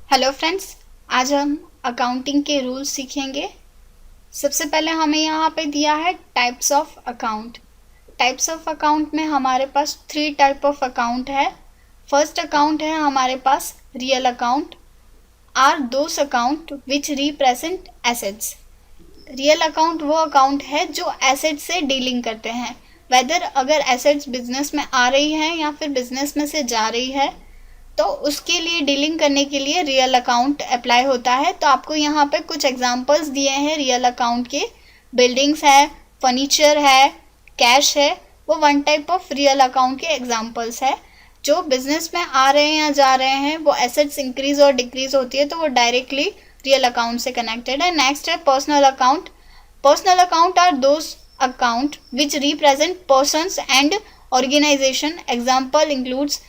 Hello friends, आज हम accounting के रूल्स सीखेंगे। सबसे पहले हमें यहाँ पे दिया है types of account. Types of account में हमारे पास 3 टाइप ऑफ अकाउंट है। फर्स्ट अकाउंट है हमारे पास real account are those account which represent assets. Real account वो अकाउंट है जो एसेट से डीलिंग करते हैं, वेदर अगर एसेट्स बिजनेस में आ रही हैं या फिर बिजनेस में से जा रही है तो उसके लिए डीलिंग करने के लिए रियल अकाउंट अप्लाई होता है। तो आपको यहाँ पे कुछ एग्जांपल्स दिए हैं रियल अकाउंट के। बिल्डिंग्स है, फर्नीचर है, कैश है, वो one type of real account के एग्जांपल्स है। जो बिजनेस में आ रहे हैं या जा रहे हैं, वो एसेट्स इंक्रीज और डिक्रीज होती है तो वो डायरेक्टली रियल अकाउंट से कनेक्टेड है। नेक्स्ट है personal account. Personal account are those account which represent persons and organisation. Example includes,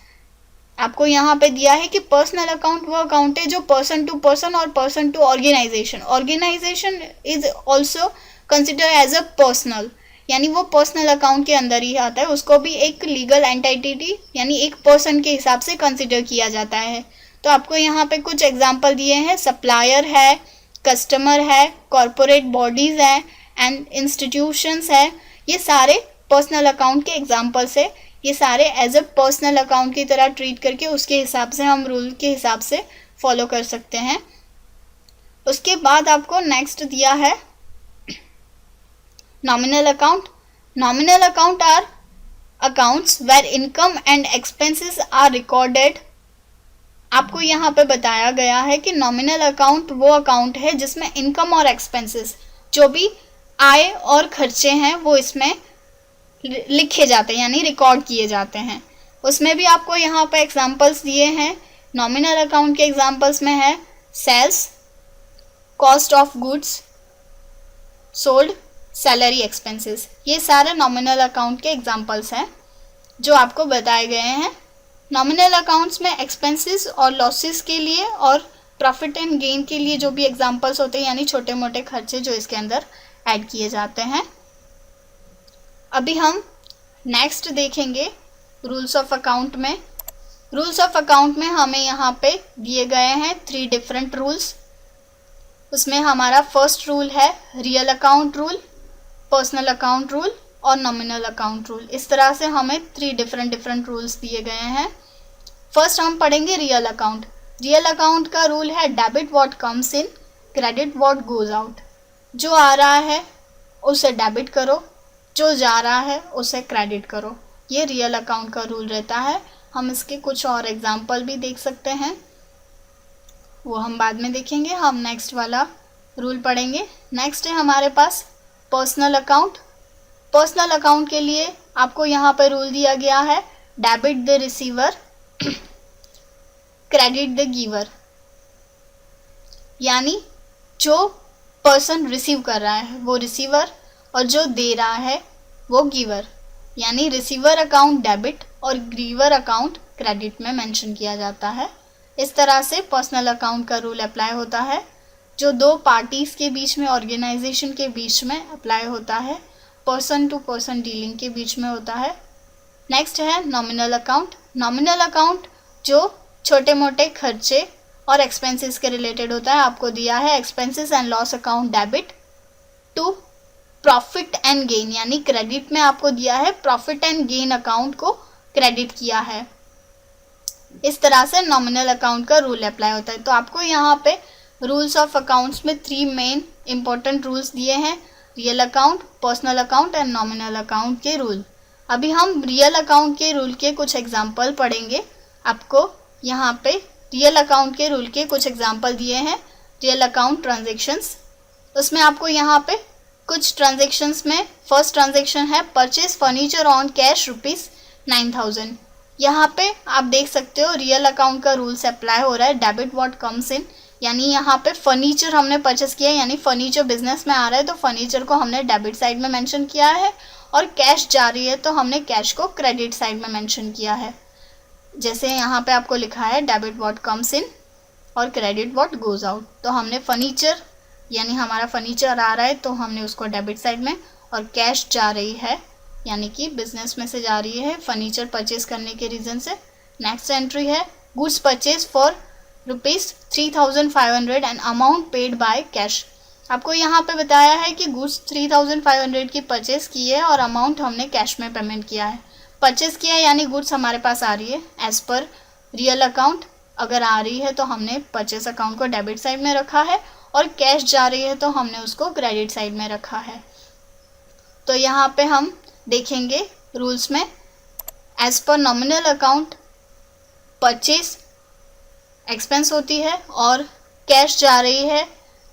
आपको यहाँ पे दिया है कि पर्सनल अकाउंट वो अकाउंट है जो पर्सन टू पर्सन और person to organisation. Organisation is also consider as a personal, यानी वो पर्सनल अकाउंट के अंदर ही आता है। उसको भी एक लीगल एंटिटी यानी एक पर्सन के हिसाब से कंसिडर किया जाता है। तो आपको यहाँ पे कुछ एग्जाम्पल दिए हैं। सप्लायर है, कस्टमर है, कॉरपोरेट बॉडीज है एंड इंस्टीट्यूशंस है। ये सारे पर्सनल अकाउंट के एग्जाम्पल्स है। ये सारे एज अ पर्सनल अकाउंट की तरह ट्रीट करके उसके हिसाब से हम रूल के हिसाब से फॉलो कर सकते हैं। उसके बाद आपको नेक्स्ट दिया है nominal account. Nominal account are accounts where income and expenses are recorded. आपको यहाँ पे बताया गया है कि नॉमिनल अकाउंट वो अकाउंट है जिसमें इनकम और एक्सपेंसेस, जो भी आय और खर्चे हैं, वो इसमें लिखे जाते हैं यानी रिकॉर्ड किए जाते हैं। उसमें भी आपको यहाँ पे एग्जांपल्स दिए हैं। नॉमिनल अकाउंट के एग्जांपल्स में है sales, cost of goods sold, salary expenses. ये सारे नॉमिनल अकाउंट के एग्जांपल्स हैं जो आपको बताए गए हैं। नॉमिनल अकाउंट्स में एक्सपेंसेस और लॉसेस के लिए और प्रॉफिट एंड गेन के लिए जो भी एग्जांपल्स होते हैं यानी छोटे मोटे खर्चे जो इसके अंदर ऐड किए जाते हैं। अभी हम नेक्स्ट देखेंगे रूल्स ऑफ अकाउंट में। रूल्स ऑफ अकाउंट में हमें यहाँ पे दिए गए हैं 3 डिफरेंट रूल्स। उसमें हमारा फर्स्ट रूल है real account rule, personal account rule और नॉमिनल अकाउंट रूल। इस तरह से हमें 3 डिफरेंट रूल्स दिए गए हैं। फर्स्ट हम पढ़ेंगे रियल अकाउंट। रियल अकाउंट का रूल है debit what comes in, credit what goes out. जो आ रहा है उसे डेबिट करो, जो जा रहा है उसे क्रेडिट करो। ये रियल अकाउंट का रूल रहता है। हम इसके कुछ और एग्जाम्पल भी देख सकते हैं, वो हम बाद में देखेंगे। हम नेक्स्ट वाला रूल पढ़ेंगे। नेक्स्ट है हमारे पास पर्सनल अकाउंट। पर्सनल अकाउंट के लिए आपको यहाँ पर रूल दिया गया है debit the receiver, credit the giver. यानी जो पर्सन रिसीव कर रहा है वो रिसीवर और जो दे रहा है वो गिवर, यानी रिसीवर अकाउंट डेबिट और गिवर अकाउंट क्रेडिट में मेंशन किया जाता है। इस तरह से पर्सनल अकाउंट का रूल अप्लाई होता है, जो 2 पार्टीज के बीच में, ऑर्गेनाइजेशन के बीच में अप्लाई होता है, पर्सन टू पर्सन डीलिंग के बीच में होता है। नेक्स्ट है नॉमिनल अकाउंट। नॉमिनल अकाउंट जो छोटे मोटे खर्चे और एक्सपेंसेस के रिलेटेड होता है। आपको दिया है expenses and loss account debit to profit and gain, यानी क्रेडिट में आपको दिया है प्रॉफिट एंड गेन अकाउंट को क्रेडिट किया है। इस तरह से नॉमिनल अकाउंट का रूल अप्लाई होता है। तो आपको यहाँ पे रूल्स ऑफ अकाउंट्स में 3 मेन इंपॉर्टेंट रूल्स दिए हैं, real account, personal account and nominal account के रूल। अभी हम रियल अकाउंट के रूल के कुछ एग्जाम्पल पढ़ेंगे। आपको यहाँ पे रियल अकाउंट के रूल के कुछ एग्जाम्पल दिए हैं। रियल अकाउंट ट्रांजेक्शन्स, उसमें आपको यहाँ पे कुछ ट्रांजेक्शन्स में फर्स्ट ट्रांजेक्शन है परचेज फर्नीचर ऑन कैश ₹9,000। यहाँ पे आप देख सकते हो रियल अकाउंट का रूल से अप्लाई हो रहा है डेबिट व्हाट कम्स इन, यानी यहाँ पे फर्नीचर हमने परचेस किया है, यानी फर्नीचर बिजनेस में आ रहा है तो फर्नीचर को हमने डेबिट साइड में मेंशन किया है, और कैश जा रही है तो हमने कैश को क्रेडिट साइड में मेंशन किया है। जैसे यहाँ पे आपको लिखा है डेबिट व्हाट कम्स इन और क्रेडिट व्हाट गोज आउट। तो हमने फर्नीचर यानी हमारा फर्नीचर आ रहा है तो हमने उसको डेबिट साइड में, और कैश जा रही है यानी कि बिजनेस में से जा रही है फर्नीचर परचेज करने के रीज़न से। नेक्स्ट एंट्री है goods purchase for ₹3,500 and amount paid by cash. आपको यहाँ पे बताया है कि गुड्स 3,500 की परचेस की है और अमाउंट हमने कैश में पेमेंट किया है। परचेस किया यानी गुड्स हमारे पास आ रही है एज पर रियल अकाउंट। अगर आ रही है तो हमने परचेस अकाउंट को डेबिट साइड में रखा है और कैश जा रही है तो हमने उसको क्रेडिट साइड में रखा है। तो यहाँ पे हम देखेंगे रूल्स में, as per nominal account purchase expense होती है और कैश जा रही है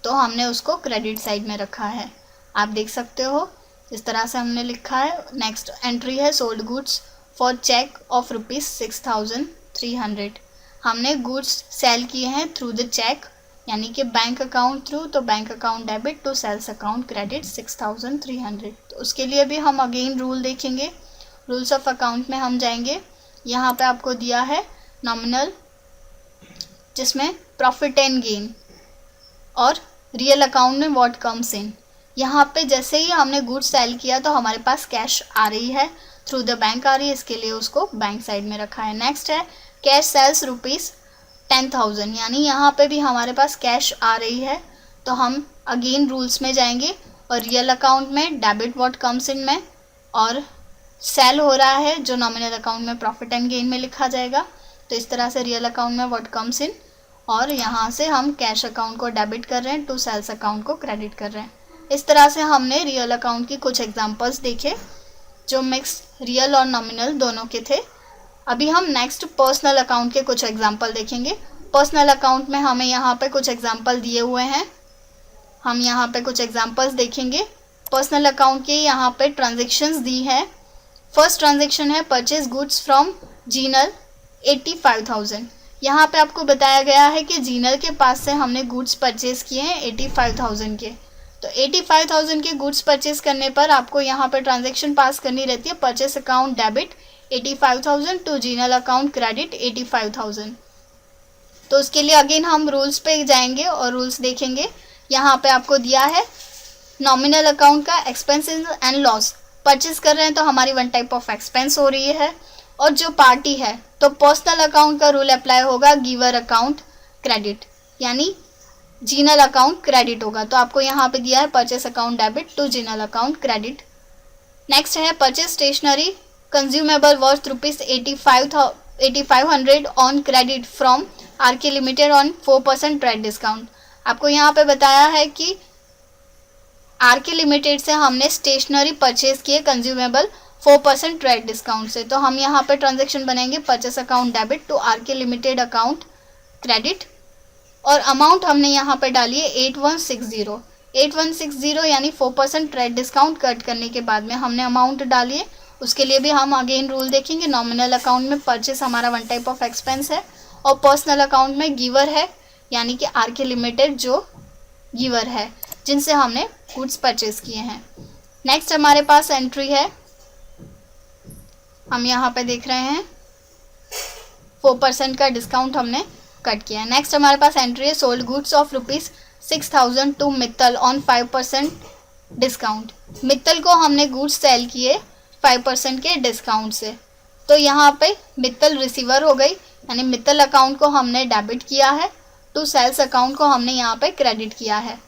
तो हमने उसको क्रेडिट साइड में रखा है। आप देख सकते हो इस तरह से हमने लिखा है। नेक्स्ट एंट्री है sold goods for cheque of ₹6,300। हमने गुड्स सेल किए हैं थ्रू द चेक यानी कि बैंक अकाउंट थ्रू, तो bank account debit to sales account credit 6,300। तो उसके लिए भी हम अगेन रूल देखेंगे। रूल्स ऑफ अकाउंट में हम जाएंगे, यहाँ पे आपको दिया है नॉमिनल जिसमें प्रॉफिट एंड गेन और रियल अकाउंट में व्हाट कम्स इन। यहाँ पे जैसे ही हमने गुड्स सेल किया तो हमारे पास कैश आ रही है, थ्रू द बैंक आ रही है, इसके लिए उसको बैंक साइड में रखा है। नेक्स्ट है कैश सेल्स ₹10,000 यानी यहाँ पे भी हमारे पास कैश आ रही है तो हम अगेन रूल्स में जाएंगे और रियल अकाउंट में डेबिट व्हाट कम्स इन में, और सेल हो रहा है जो नॉमिनल अकाउंट में प्रॉफिट एंड गेन में लिखा जाएगा। तो इस तरह से रियल अकाउंट में व्हाट कम्स इन, और यहाँ से हम कैश अकाउंट को डेबिट कर रहे हैं, टू सेल्स अकाउंट को क्रेडिट कर रहे हैं। इस तरह से हमने रियल अकाउंट की कुछ एग्जांपल्स देखे जो मिक्स रियल और नॉमिनल दोनों के थे। अभी हम नेक्स्ट पर्सनल अकाउंट के कुछ एग्जांपल देखेंगे। पर्सनल अकाउंट में हमें यहाँ पे कुछ एग्जांपल दिए हुए हैं, हम यहाँ पे कुछ एग्जांपल्स देखेंगे। पर्सनल अकाउंट के यहाँ पे ट्रांजेक्शन्स दी है। फर्स्ट ट्रांजेक्शन है परचेज गुड्स फ्रॉम जीनल 85,000। यहाँ पे आपको बताया गया है कि जीनल के पास से हमने गुड्स परचेज किए हैं 85,000 के। तो 85,000 के गुड्स परचेज करने पर आपको यहाँ पे ट्रांजैक्शन पास करनी रहती है, purchase account debit 85,000 to Jinal account credit 85,000। तो उसके लिए अगेन हम रूल्स पे जाएंगे और रूल्स देखेंगे। यहाँ पे आपको दिया है नॉमिनल अकाउंट का एक्सपेंसेस एंड लॉस। परचेज कर रहे हैं तो हमारी वन टाइप ऑफ एक्सपेंस हो रही है, और जो पार्टी है तो पर्सनल अकाउंट का रूल अप्लाई होगा, गिवर अकाउंट क्रेडिट यानी जीनल अकाउंट क्रेडिट होगा। तो आपको यहाँ पे दिया है purchase account debit to Jinal account credit. Next है purchase stationery consumable worth ₹85,500 on credit from RK limited on 4% trade discount. आपको यहाँ पे बताया है कि आरके लिमिटेड से हमने स्टेशनरी परचेज किए कंज्यूमेबल 4% ट्रेड डिस्काउंट से। तो हम यहाँ पे ट्रांजेक्शन बनाएंगे purchase account debit to R K limited account credit, और अमाउंट हमने यहाँ पे डाली है 8160 यानी 4% ट्रेड डिस्काउंट कट करने के बाद में हमने अमाउंट डाली है। उसके लिए भी हम अगेन रूल देखेंगे। नॉमिनल अकाउंट में परचेस हमारा वन टाइप ऑफ एक्सपेंस है और पर्सनल अकाउंट में गिवर है यानी कि आरके लिमिटेड जो गिवर है जिनसे हमने गुड्स परचेज किए हैं। नेक्स्ट हमारे पास एंट्री है, हम यहाँ पे देख रहे हैं 4% का डिस्काउंट हमने कट किया है। नेक्स्ट हमारे पास एंट्री है sold goods of ₹6,000 to Mittal on 5% discount. Mittal को हमने गुड्स सेल किए 5% के डिस्काउंट से। तो यहाँ पे मित्तल रिसीवर हो गई यानी मित्तल अकाउंट को हमने डेबिट किया है, टू सेल्स अकाउंट को हमने यहाँ पे क्रेडिट किया है।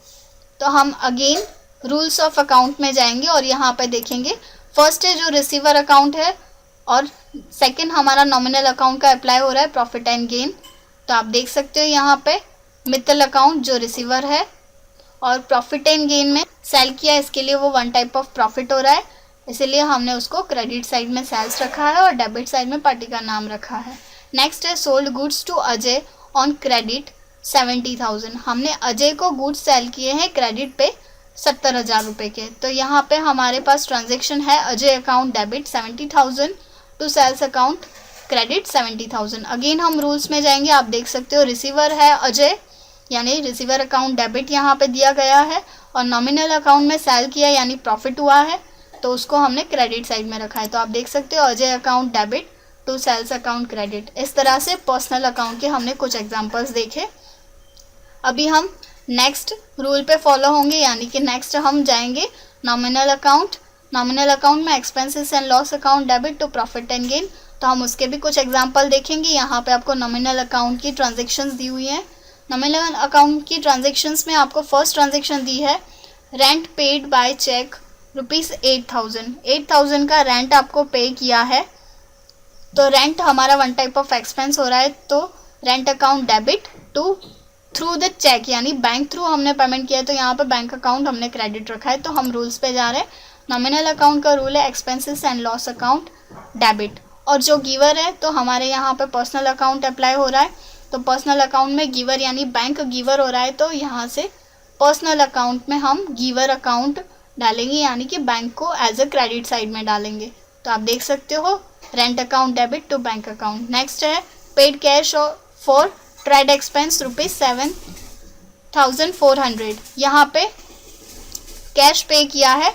तो हम अगेन रूल्स ऑफ अकाउंट में जाएंगे और यहाँ पे देखेंगे। फर्स्ट है जो रिसीवर अकाउंट है और सेकंड हमारा नॉमिनल अकाउंट का अप्लाई हो रहा है प्रॉफिट एंड गेन। तो आप देख सकते हो यहाँ पे मित्तल अकाउंट जो रिसीवर है और प्रॉफिट एंड गेन में सेल किया, इसके लिए वो वन टाइप ऑफ प्रॉफिट हो रहा है, इसीलिए हमने उसको क्रेडिट साइड में सेल्स रखा है और डेबिट साइड में पार्टी का नाम रखा है। नेक्स्ट है sold goods to Ajay on credit 70,000। हमने अजय को गुड्स सेल किए हैं क्रेडिट पे 70,000 रुपये के। तो यहाँ पे हमारे पास ट्रांजेक्शन है Ajay account debit 70,000 to sales account credit 70,000। Again हम रूल्स में जाएंगे, आप देख सकते हो रिसीवर है अजय यानी रिसीवर अकाउंट डेबिट यहाँ पे दिया गया है, और नॉमिनल अकाउंट में सेल किया यानी प्रॉफिट हुआ है तो उसको हमने क्रेडिट साइड में रखा है। तो आप देख सकते हो Ajay account debit to sales account credit. इस तरह से पर्सनल अकाउंट के हमने कुछ एग्जांपल्स देखे। अभी हम नेक्स्ट रूल पे फॉलो होंगे यानी कि नेक्स्ट हम जाएंगे नॉमिनल अकाउंट। नॉमिनल अकाउंट में expenses and loss account debit to profit and gain. तो हम उसके भी कुछ एग्जांपल देखेंगे। यहाँ पे आपको नॉमिनल अकाउंट की ट्रांजैक्शंस दी हुई हैं। नॉमिनल अकाउंट की ट्रांजैक्शंस में आपको फर्स्ट ट्रांजैक्शन दी है रेंट पेड बाय चेक ₹8,000। 8,000 का रेंट आपको पे किया है। तो रेंट हमारा वन टाइप ऑफ एक्सपेंस हो रहा है, तो rent account debit to through the cheque, यानी बैंक थ्रू हमने पेमेंट किया है, तो यहाँ पे बैंक अकाउंट हमने क्रेडिट रखा है। तो हम रूल्स पे जा रहे हैं। नॉमिनल अकाउंट का रूल है expenses and loss account debit, और जो गिवर है तो हमारे यहाँ पे पर्सनल अकाउंट अप्लाई हो रहा है। तो पर्सनल अकाउंट में गिवर यानी बैंक गिवर हो रहा है, तो यहाँ से पर्सनल अकाउंट में हम गिवर अकाउंट डालेंगे, यानी कि बैंक को एज अ क्रेडिट साइड में डालेंगे। तो आप देख सकते हो rent account debit to bank account. Next है paid cash for trade expense ₹7,400। यहाँ पे कैश पे किया है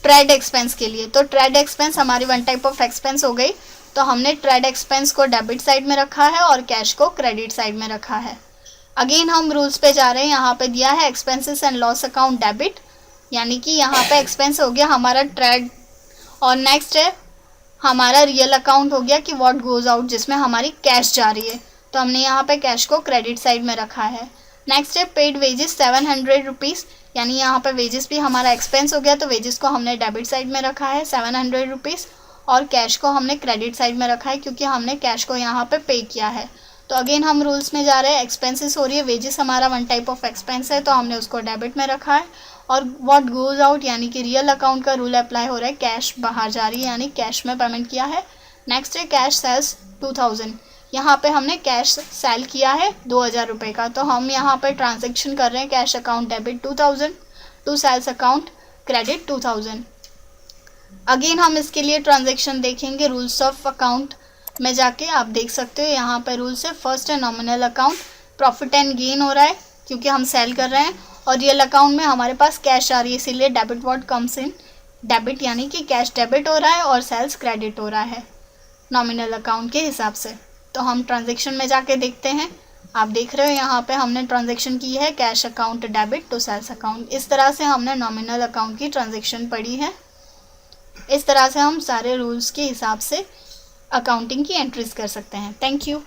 ट्रेड एक्सपेंस के लिए, तो ट्रेड एक्सपेंस हमारी वन टाइप ऑफ एक्सपेंस हो गई, तो हमने ट्रेड एक्सपेंस को डेबिट साइड में रखा है और कैश को क्रेडिट साइड में रखा है। अगेन हम रूल्स पे जा रहे हैं। यहाँ पे दिया है expenses and loss account debit, यानी कि यहाँ पे एक्सपेंस हो गया हमारा ट्रेड, और नेक्स्ट है हमारा रियल अकाउंट हो गया कि व्हाट गोज आउट, जिसमें हमारी कैश जा रही है, तो हमने यहाँ पे कैश को क्रेडिट साइड में रखा है। नेक्स्ट है पेड वेजेस ₹700, यानी यहाँ पे वेजेस भी हमारा एक्सपेंस हो गया, तो वेजेस को हमने डेबिट साइड में रखा है ₹700, और कैश को हमने क्रेडिट साइड में रखा है क्योंकि हमने कैश को यहाँ पे किया है। तो अगेन हम रूल्स में जा रहे हैं। एक्सपेंसेस हो रही है, वेजेस हमारा वन टाइप ऑफ एक्सपेंस है, तो हमने उसको डेबिट में रखा है, और व्हाट गोज आउट यानी कि रियल अकाउंट का रूल अप्लाई हो रहा है, कैश बाहर जा रही है यानी कैश में पेमेंट किया है। नेक्स्ट है कैश सेल्स 2000, यहाँ पे हमने कैश सेल किया है 2000 रुपये का, तो हम यहाँ पे ट्रांजेक्शन कर रहे हैं cash account debit 2000 to sales account credit 2000। Again हम इसके लिए ट्रांजेक्शन देखेंगे रूल्स ऑफ अकाउंट में जाके। आप देख सकते हो यहाँ पे रूल्स है। फर्स्ट है nominal account, profit and gain हो रहा है क्योंकि हम सेल कर रहे हैं, और रियल अकाउंट में हमारे पास कैश आ रही है, इसीलिए debit word comes in debit, यानी कि कैश डेबिट हो रहा है और सेल्स क्रेडिट हो रहा है नॉमिनल अकाउंट के हिसाब से। तो हम ट्रांजेक्शन में जाके देखते हैं। आप देख रहे हो यहाँ पे हमने ट्रांजेक्शन की है cash account debit to sales account. इस तरह से हमने नॉमिनल अकाउंट की ट्रांजेक्शन पढ़ी है। इस तरह से हम सारे रूल्स के हिसाब से अकाउंटिंग की एंट्रीज कर सकते हैं। Thank you.